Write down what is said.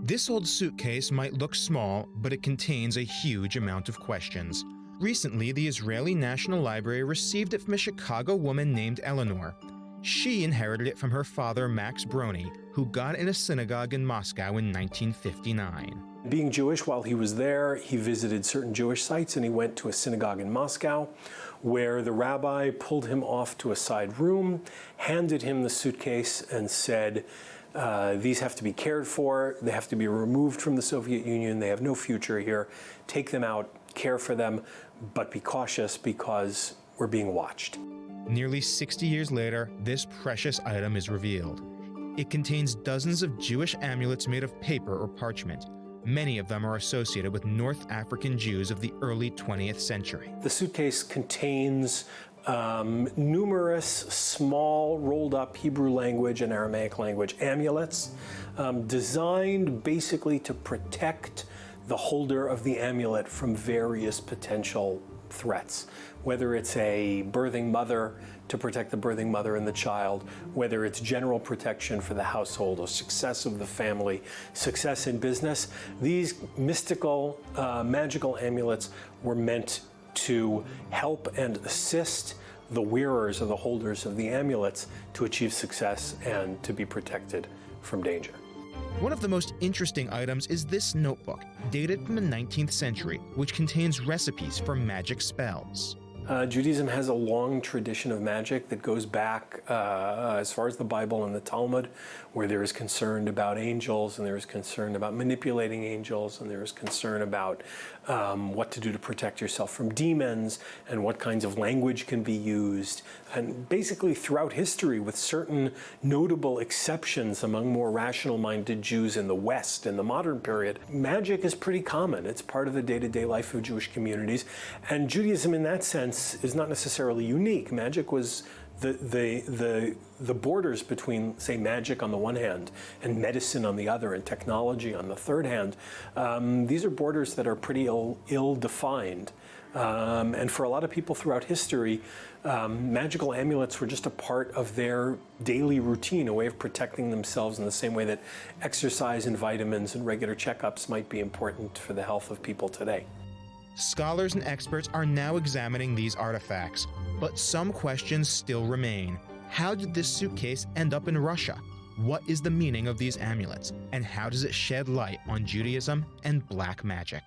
This old suitcase might look small, but it contains a huge amount of questions. Recently, the Israeli National Library received it from a Chicago woman named Eleanor. She inherited it from her father, Max Brony, who got it in a synagogue in Moscow in 1959. Being Jewish, while he was there, he visited certain Jewish sites, and he went to a synagogue in Moscow where the rabbi pulled him off to a side room, handed him the suitcase, and said, these have to be cared for, they have to be removed from the Soviet Union, they have no future here, take them out, care for them, but be cautious because we're being watched. Nearly 60 years later, this precious item is revealed. It contains dozens of Jewish amulets made of paper or parchment. Many of them are associated with North African Jews of the early 20th century. The suitcase contains numerous small rolled up Hebrew language and Aramaic language amulets designed basically to protect the holder of the amulet from various potential threats, whether it's a birthing mother to protect the birthing mother and the child, whether it's general protection for the household or success of the family, success in business. These mystical, magical amulets were meant to help and assist the wearers or the holders of the amulets to achieve success and to be protected from danger. One of the most interesting items is this notebook, dated from the 19th century, which contains recipes for magic spells. Judaism has a long tradition of magic that goes back as far as the Bible and the Talmud, where there is concern about angels, and there is concern about manipulating angels, and there is concern about what to do to protect yourself from demons, and what kinds of language can be used. And basically throughout history, with certain notable exceptions among more rational-minded Jews in the West in the modern period, magic is pretty common. It's part of the day-to-day life of Jewish communities, and Judaism in that sense is not necessarily unique. Magic was the borders between, say, magic on the one hand and medicine on the other and technology on the third hand. These are borders that are pretty ill-defined. And for a lot of people throughout history, magical amulets were just a part of their daily routine, a way of protecting themselves in the same way that exercise and vitamins and regular checkups might be important for the health of people today. Scholars and experts are now examining these artifacts, but some questions still remain. How did this suitcase end up in Russia? What is the meaning of these amulets? And how does it shed light on Judaism and black magic?